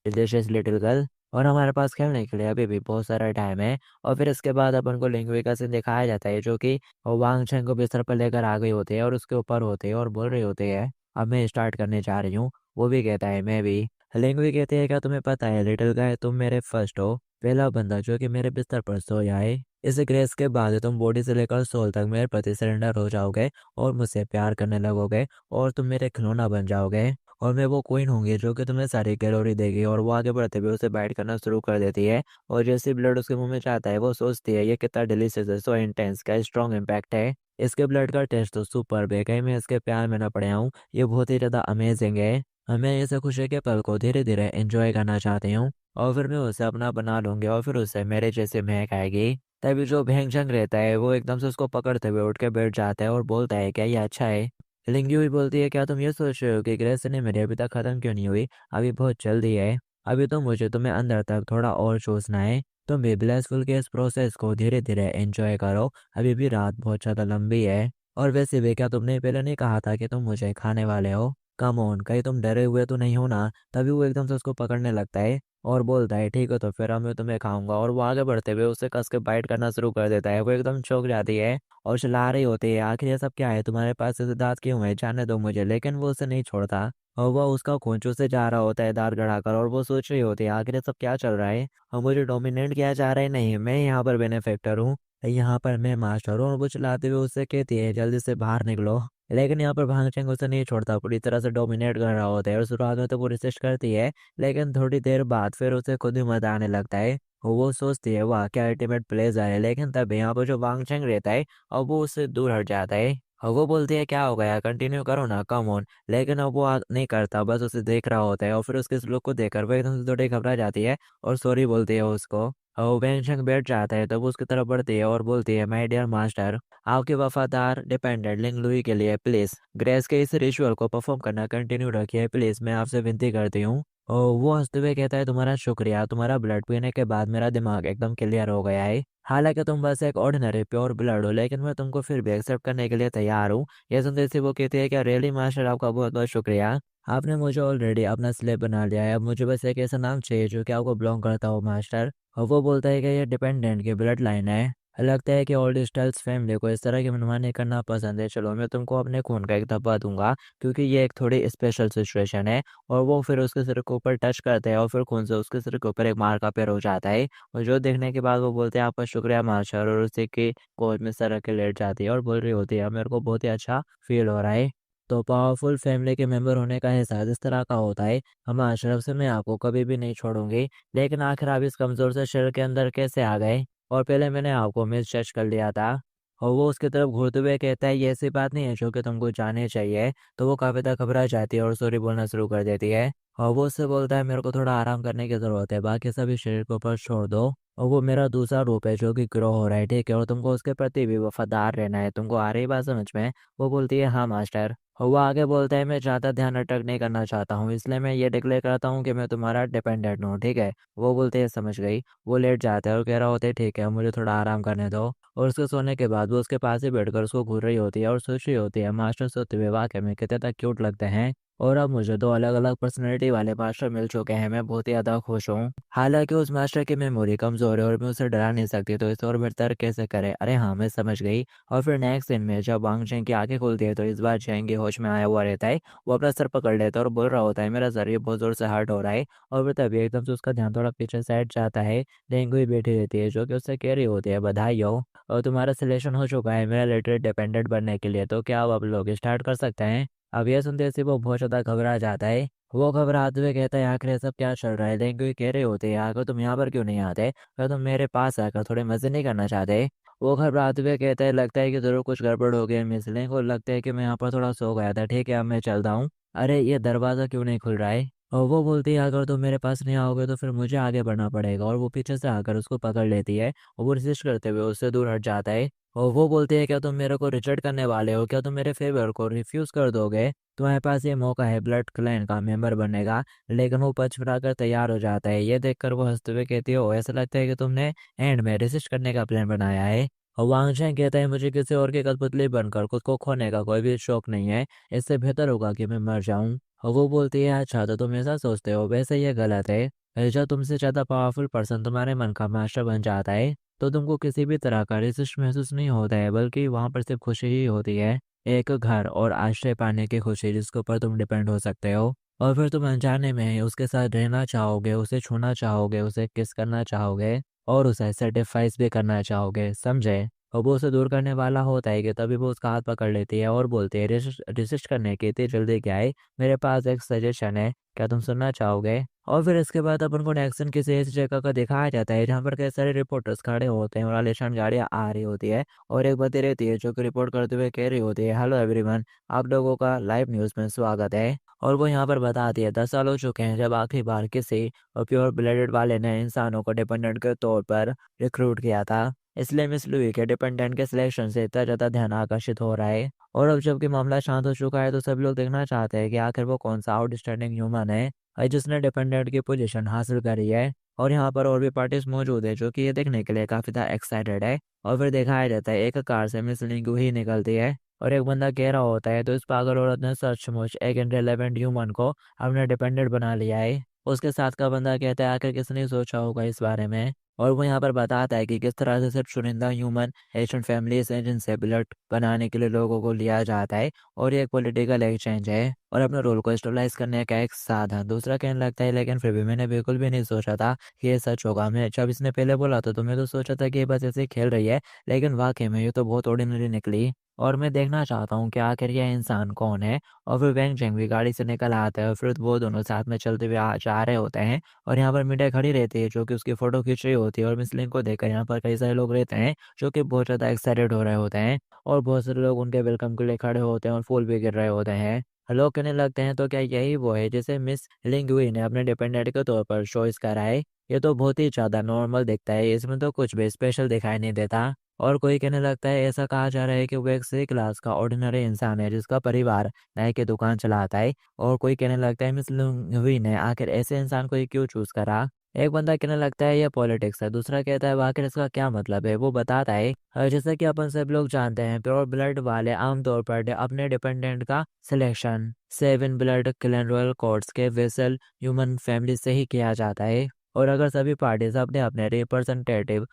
Delicious little girl. और हमारे पास खेलने के लिए अभी भी बहुत सारा टाइम है। और फिर इसके बाद अपन को लिंगुई का सीन दिखाया जाता है, जो कि वांग चेंग को बिस्तर पर लेकर आ गई होती है और उसके ऊपर होते हैं और बोल रही होती है, अब मैं स्टार्ट करने जा रही हूँ। वो भी कहता है मैं भी। लिंगुई कहती है, क्या तुम्हें पता है लिटिल गाय, तुम मेरे फर्स्ट हो, पहला बंदा जो कि मेरे बिस्तर पर सोया है। इस ग्रेस के बाद तुम बॉडी से लेकर सोल तक मेरे प्रति सरेंडर हो जाओगे और मुझसे प्यार करने लगोगे और तुम मेरे खिलौना बन जाओगे। और मैं वो क्वीन होंगी जो कि तुम्हें सारी कैलोरी देगी। और वो आगे बढ़ते हुए उसे बाइट करना शुरू कर देती है। और जैसे ब्लड उसके मुंह में जाता है वो सोचती है ये कितना डिलीशियस है, सो इंटेंस, का स्ट्रॉन्ग इम्पैक्ट है। इसके ब्लड का टेस्ट तो सुपर है, कहीं मैं इसके प्यार में ना पड़ा हूँ, ये बहुत ही ज़्यादा अमेजिंग है। मैं इसे खुशी के पल को धीरे धीरे एंजॉय करना चाहती हूँ और फिर मैं उसे अपना बना लूंगी और फिर उसे मेरे जैसे महक आएगी। तभी जो भेंगचंग रहता है वो एकदम से उसको पकड़ते हुए उठ के बैठ जाता है और बोलता है क्या ये अच्छा है। लिंगी हुई बोलती है, क्या तुम ये सोच रहे हो कि ग्रेसनी मेरी अभी तक खत्म क्यों नहीं हुई, अभी बहुत जल्दी है। अभी तो मुझे तुम्हें अंदर तक थोड़ा और चूसना है। तुम भी ब्लेसफुल के इस प्रोसेस को धीरे धीरे एंजॉय करो, अभी भी रात बहुत ज़्यादा लंबी है। और वैसे भी क्या तुमने पहले नहीं कहा था कि तुम मुझे खाने वाले हो? कम ऑन, कहीं तुम डरे हुए तो नहीं हो ना? तभी वो एकदम से उसको पकड़ने लगता है और बोलता है ठीक है तो फिर अब मैं तुम्हें खाऊंगा। और वो आगे बढ़ते हुए उसे कस के बाइट करना शुरू कर देता है। वो एकदम चौंक जाती है और चिल्ला रही होती है, आखिर ये सब क्या है, तुम्हारे पास ऐसे दांत क्यों है, जाने दो मुझे। लेकिन वो उसे नहीं छोड़ता और वह उसका खून चूसे जा रहा होता है दांत गड़ाकर। और वो सोच रही होती है आखिर ये सब क्या चल रहा है, और मुझे डोमिनेट किया जा रहा है, नहीं मैं यहाँ पर बेनिफैक्टर हूँ, यहाँ पर मैं मास्टर हूँ। और वो चिल्लाते हुए उससे कहती है जल्दी से बाहर निकलो। लेकिन यहाँ पर भांगचेंग उसे नहीं छोड़ता, पूरी तरह से डोमिनेट कर रहा होता है। और शुरुआत में तो वो रिसिस्ट करती है, लेकिन थोड़ी देर बाद फिर उसे खुद ही मजा आने लगता है। वो सोचती है वाह क्या अल्टीमेट प्लेजर है। लेकिन तब यहाँ पर जो वांगचेंग रहता है और वो उससे दूर हट जाता है। और वो बोलती है क्या हो गया, कंटिन्यू करो ना, कम ऑन। लेकिन अब वो नहीं करता, बस उसे देख रहा होता है। और फिर उसके लुक को देखकर वो एकदम से थोड़ी घबरा जाती है और सॉरी बोलती है उसको। और वेंशंग बैठ जाता है, तब वो उसकी तरफ बढ़ती है और बोलती है माय डियर मास्टर, आपके वफादार डिपेंडेंट लिंग लुई के लिए प्लीज ग्रेस के इस रिचुअल को परफॉर्म करना कंटिन्यू रखिए, प्लीज मैं आपसे विनती करती हूँ। और वो हंसते हुए कहता है तुम्हारा शुक्रिया, तुम्हारा ब्लड पीने के बाद मेरा दिमाग एकदम क्लियर हो गया है। हालांकि तुम बस एक ऑर्डिनरी प्योर ब्लड हो, लेकिन मैं तुमको फिर भी एक्सेप्ट करने के लिए तैयार हूँ। ये सुनते से वो कहती है क्या रियली मास्टर, आपका बहुत बहुत शुक्रिया, आपने मुझे ऑलरेडी अपना स्लेव बना लिया है। अब मुझे बस एक ऐसा नाम चाहिए जो कि आपको बिलोंग करता हो मास्टर। और वो बोलता है कि ये डिपेंडेंट की ब्लड लाइन है। लगता है कि ओल्ड स्टाइल्स फैमिली को इस तरह की मनमानी करना पसंद है, चलो मैं तुमको अपने खून का एक धब्बा दूंगा, क्योंकि ये एक थोड़ी स्पेशल सिचुएशन है। और वो फिर उसके सिर के ऊपर टच करते हैं और फिर खून से उसके सिर के ऊपर एक मार का पैर हो जाता है। और जो देखने के बाद वो बोलते हैं आपका शुक्रिया मास्टर, और उसी की गोद में सर रख के लेट जाती है और बोल रही होती है मेरे को बहुत ही अच्छा फील हो रहा है। तो पावरफुल फैमिली के मेंबर होने का एहसास इस तरह का होता है। हम अशरफ से मैं आपको कभी भी नहीं छोड़ूंगी, लेकिन आखिर आप इस कमजोर से शरीर के अंदर कैसे आ गए, और पहले मैंने आपको मिस जज कर लिया था। और वो उसकी तरफ घूरते हुए कहता है ये ऐसी बात नहीं है जो कि तुमको जाननी चाहिए। तो वो काफी तक घबरा जाती है और सॉरी बोलना शुरू कर देती है। और वो उससे बोलता है मेरे को थोड़ा आराम करने की जरूरत है, बाकी सभी शरीर के ऊपर छोड़ दो। और वो मेरा दूसरा रूप है जो कि ग्रो हो रहा है, ठीक है, और तुमको उसके प्रति भी वफादार रहना है, तुमको आ रही बात समझ में? वो बोलती है हाँ मास्टर। और वो आगे बोलता है मैं ज़्यादा ध्यान अटक नहीं करना चाहता हूँ, इसलिए मैं ये डिक्लेयर करता हूँ कि मैं तुम्हारा डिपेंडेंट हूँ, ठीक है। वो बोलते हैं समझ गई। वो लेट जाता है और कह रहा होता है ठीक है मुझे थोड़ा आराम करने दो। और उसके सोने के बाद वो उसके पास ही बैठकर उसको घूर रही होती है और सोच रही होती है मास्टर सोते हुए वाकई में कितने तक क्यूट लगते हैं। और अब मुझे दो अलग अलग पर्सनैलिटी वाले मास्टर मिल चुके हैं, मैं बहुत ही ज़्यादा खुश हूँ। हालांकि उस मास्टर की मेमोरी कमजोर है और मैं उसे डरा नहीं सकती, तो इसे और बेहतर कैसे करे। अरे हाँ मैं समझ गई। और फिर नेक्स्ट सीन में जब वांग चेंग की आंखें खुलती है तो इस बार चेंग होश में आया हुआ रहता है। वो अपना सर पकड़ लेता है और बोल रहा होता है मेरा सर ये बहुत जोर से हर्ट हो रहा है। और फिर तभी एकदम से उसका ध्यान थोड़ा पीछे साइड जाता है। डेंगू बैठी रहती है जो कि उससे कह रही होती है बधाई हो, और तुम्हारा सिलेक्शन हो चुका है मेरा लेटर डिपेंडेंट बनने के लिए, तो क्या अब लोग स्टार्ट कर सकते हैं? अब ये सुनते से वो बहुत ज्यादा घबरा जाता है। वो घबराते हुए कहता है आखिर ये सब क्या चल रहा है? डेंगू कह रहे होते हैं आखिर तुम यहाँ पर क्यों नहीं आते, क्या तुम मेरे पास आकर थोड़े मजे नहीं करना चाहते? वो घबराते हुए कहता है लगता है कि जरूर कुछ गड़बड़ हो गई मिसलिंग, को लगता है कि मैं यहाँ पर थोड़ा सो गया था, ठीक है अब मैं चलता हूँ। अरे ये दरवाज़ा क्यों नहीं खुल रहा है? और वो बोलती है अगर तुम मेरे पास नहीं आओगे तो फिर मुझे आगे बढ़ना पड़ेगा। और वो पीछे से आकर उसको पकड़ लेती है और वो रेसिस्ट करते हुए उससे दूर हट जाता है। और वो बोलती है क्या तुम मेरे को रिजेक्ट करने वाले हो, क्या तुम मेरे फेवर को रिफ्यूज कर दोगे? तुम्हारे पास ये मौका है ब्लड क्लैन का मेंबर बनने का। लेकिन वो पचपड़ा कर तैयार हो जाता है, ये देखकर वो हंसते हुए कहती है ओ ऐसा लगता है कि तुमने एंड में रेसिस्ट करने का प्लान बनाया है। और वांग चेंग कहता है मुझे किसी और की कठपुतली बनकर खुद को खोने का कोई भी शौक नहीं है, इससे बेहतर होगा कि मैं मर जाऊं। और वो बोलती है अच्छा तो तुम ऐसा सोचते हो, वैसे ये गलत है। जब तुमसे ज़्यादा पावरफुल पर्सन तुम्हारे मन का मास्टर बन जाता है तो तुमको किसी भी तरह का रिस्ट महसूस नहीं होता है, बल्कि वहाँ पर सिर्फ खुशी ही होती है। एक घर और आश्रय पाने की खुशी जिसके ऊपर तुम डिपेंड हो सकते हो। और फिर तुम अनजाने में ही उसके साथ रहना चाहोगे, उसे छूना चाहोगे, उसे किस करना चाहोगे और उसे सेटिस्फाइस भी करना चाहोगे, समझे। और वो उसे दूर करने वाला होता है कि तभी वो उसका हाथ पकड़ लेती है और बोलती है रिसिस्ट करने की इतनी जल्दी क्या है, मेरे पास एक सजेशन है, क्या तुम सुनना चाहोगे। और फिर इसके बाद अपन को नेक्स्ट सीन किसी ऐसी जगह का दिखाया जाता है जहाँ पर कई सारे रिपोर्टर्स खड़े होते हैं और आलीशान गाड़ियाँ आ रही होती है। और एक बंदी रहती है जो कि रिपोर्ट करते हुए कह रही होती है, हेलो एवरीवन, आप लोगों का लाइव न्यूज़ में स्वागत है। और वो यहाँ पर बताती है 10 साल हो चुके हैं जब आखिरी बार किसी प्योर ब्लडेड वाले ने इंसानों को डिपेंडेंट के तौर पर रिक्रूट किया था। इसलिए मिस लुई के डिपेंडेंट के सिलेक्शन से इतना ज़्यादा ध्यान आकर्षित हो रहा है। और अब जबकि मामला शांत हो चुका है तो सभी लोग देखना चाहते हैं कि आखिर वो कौन सा आउटस्टैंडिंग ह्यूमन है जिसने डिपेंडेंट की पोजीशन हासिल करी है। और यहाँ पर और भी पार्टीज मौजूद है जो कि ये देखने के लिए काफ़ी ज़्यादा एक्साइटेड है। और फिर दिखाया जाता है एक कार से मिस लिंग ही निकलती है और एक बंदा कह रहा होता है, तो इस पागल औरत ने सचमुच एक इनरिलेवेंट ह्यूमन को अपना डिपेंडेंट बना लिया है। उसके साथ का बंदा कहता है आखिर किसने सोचा होगा इस बारे में। और वो यहाँ पर बताता है कि किस तरह से सिर्फ चुनिंदा ह्यूमन एशियन फैमिलीज हैं जिनसे ब्लड बनाने के लिए लोगों को लिया जाता है। और ये एक पॉलिटिकल एक्सचेंज है और अपने रोल को स्टेबलाइज करने का एक साधन। दूसरा कहने लगता है लेकिन फिर भी मैंने बिल्कुल भी नहीं सोचा था कि ये सच होगा। मैं जब इसने पहले बोला तो मैं तो सोचा था कि ये बस ऐसे ही खेल रही है, लेकिन वाकई में ये तो बहुत ऑर्डिनरी निकली। और मैं देखना चाहता हूँ कि आखिर यह इंसान कौन है। और फिर वेंग जेंग भी गाड़ी से निकल आता है और फिर वो दोनों साथ में चलते हुए जा रहे होते हैं। और यहाँ पर मीडिया खड़ी रहती है जो कि उसकी फोटो खींच रही होती है और मिस लिंग को देखकर यहाँ पर कई सारे लोग रहते हैं जो कि बहुत ज़्यादा एक्साइटेड हो रहे होते हैं। और बहुत सारे लोग उनके वेलकम के लिए खड़े होते हैं और फूल भी गिर रहे होते हैं। लोग कहने लगते हैं तो क्या यही वो है जिसे मिस लिंग हुई ने अपने डिपेंडेंट के तौर पर चॉइस करा है। ये तो बहुत ही ज़्यादा नॉर्मल दिखता है, इसमें तो कुछ भी स्पेशल दिखाई नहीं देता। और कोई कहने लगता है ऐसा कहा जा रहा है कि वो एक सी क्लास का ऑर्डिनरी इंसान है जिसका परिवार नाई की दुकान चलाता है। और कोई कहने लगता है मिस लुंगवी ने आखिर ऐसे इंसान को ये क्यों चूज करा। एक बंदा कहने लगता है ये पॉलिटिक्स है, दूसरा कहता है आखिर इसका क्या मतलब है। वो बताता है जैसा कि अपन सब लोग जानते हैं प्योर ब्लड वाले आमतौर पर अपने डिपेंडेंट का selection 7 blood clan royal courts के वेसल ह्यूमन फैमिली से ही किया जाता है। और अगर सभी पार्टीज अपने अपने रिप्रेजेंटेटिव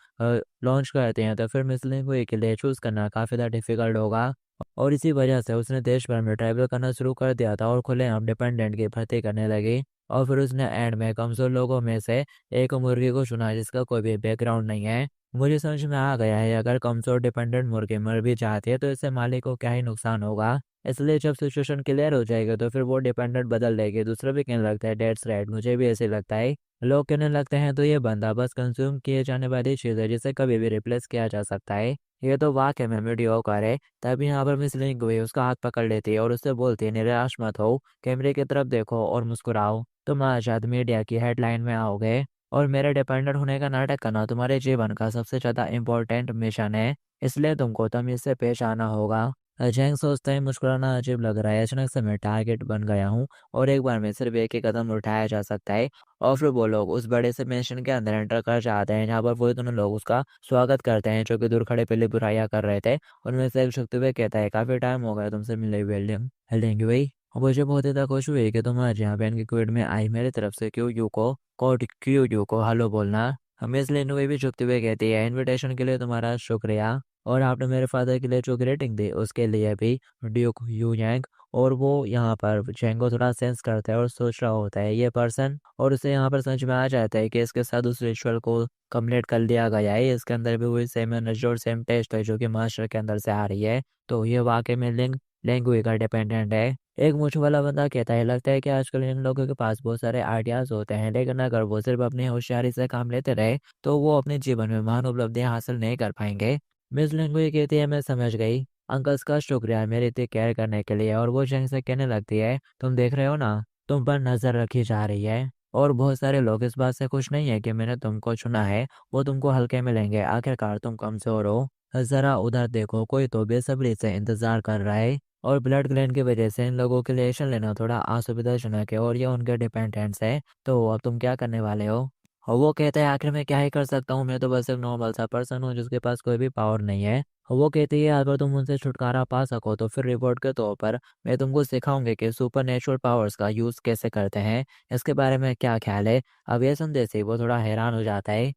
लॉन्च करते हैं तो फिर मुस्लिम को के लिए चूज करना काफ़ी ज़्यादा डिफिकल्ट होगा। और इसी वजह से उसने देश भर में ट्रैवल करना शुरू कर दिया था और खुलेआम डिपेंडेंट की भर्ती करने लगी। और फिर उसने एंड में कमज़ोर लोगों में से एक मुर्गी को चुना जिसका कोई भी बैकग्राउंड नहीं है। मुझे समझ में आ गया है अगर कमज़ोर डिपेंडेंट मुर्गी मर भी जाती है तो इससे मालिक को क्या ही नुकसान होगा। इसलिए जब सिचुएशन क्लियर हो जाएगा तो फिर वो डिपेंडेंट बदल देगी। दूसरा भी कहने लगता है डेट्स राइट, मुझे भी ऐसे लगता है। लोग कहने लगते हैं तो ये बंदा बस कंज्यूम किए जाने वाली चीज़ है जिसे कभी भी रिप्लेस किया जा सकता है। ये तो वाकई में मीडियोकर है। तभी यहाँ पर मिस लिंग हुई उसका हाथ पकड़ लेती है और उससे बोलती है निराश मत हो, कैमरे की तरफ देखो और मुस्कुराओ। तुम आज शायद मीडिया की हेडलाइन में आओगे और मेरे डिपेंडेंट होने का नाटक करना तुम्हारे जीवन का सबसे ज़्यादा इम्पोर्टेंट मिशन है, इसलिए तुमको तमीज़ से पेश आना होगा। जैंग सोचता है मुस्कुराना अजीब लग रहा है, अचानक से मैं टारगेट बन गया हूँ और एक बार में सिर्फ एक ही कदम उठाया जा सकता है। और फिर वो लोग उस बड़े से मेंशन के अंदर एंटर कर जाते हैं जहाँ पर वो दोनों लोग उसका स्वागत करते हैं जो कि दूर खड़े पहले बुराइयां कर रहे थे। उनमें से एक झुकते हुए कहता है काफ़ी टाइम हो गया तुमसे मिले वेल्डिंग हेलेंगे भाई। और मुझे बहुत ज़्यादा खुश हुई कि तुम आज यहाँ बैन की क्विड में आई, मेरी तरफ से क्यों यू को हेलो बोलना। हमें इसलिए नुई भी झुकते हुए कहती है इनविटेशन के लिए तुम्हारा शुक्रिया और आपने मेरे फादर के लिए जो ग्रेटिंग दी उसके लिए भी, ड्यूक यू यांग। और वो यहाँ पर चैंग को थोड़ा सेंस करता है और सोच रहा होता है ये पर्सन, और उसे यहाँ पर समझ में आ जाता है कि इसके साथ उस रिचुअल को कंप्लीट कर दिया गया है। इसके अंदर भी वही सेम एनर्जी और सेम टेस्ट है जो कि मास्टर के अंदर से आ रही है। तो ये वाकई में लैंग्वेज का डिपेंडेंट है। एक मूंछ वाला बंदा कहता है लगता है कि आजकल इन लोगों के पास बहुत सारे आइडियाज होते हैं, लेकिन अगर वो सिर्फ अपनी होशियारी से काम लेते रहे तो वो अपने जीवन में महान उपलब्धियां हासिल नहीं कर पाएंगे। मिस लिंगुई कहती है मैं समझ गई, अंकल्स का शुक्रिया मेरी इतनी केयर करने के लिए। और वो जंग से कहने लगती है तुम देख रहे हो ना, तुम पर नजर रखी जा रही है और बहुत सारे लोग इस बात से खुश नहीं है कि मैंने तुमको चुना है, वो तुमको हल्के में लेंगे, आखिरकार तुम कमजोर हो। जरा उधर देखो, कोई तो बेसब्री से इंतजार कर रहा है। और ब्लड ग्लैंड की वजह से इन लोगों के लिए एक्शन लेना थोड़ा असुविधाजनक है और ये उनके डिपेंडेंट्स है। तो अब तुम क्या करने वाले हो। और वो कहता है आखिर मैं क्या ही कर सकता हूँ, मैं तो बस एक नॉर्मल सा पर्सन हूँ जिसके पास कोई भी पावर नहीं है। और वो कहती है अगर तुम उनसे छुटकारा पा सको तो फिर रिवॉर्ड के तौर पर मैं तुमको सिखाऊंगी कि सुपर नेचुरल पावर्स का यूज़ कैसे करते हैं। इसके बारे में क्या ख्याल है? अब ये सुनते से वो थोड़ा हैरान हो जाता है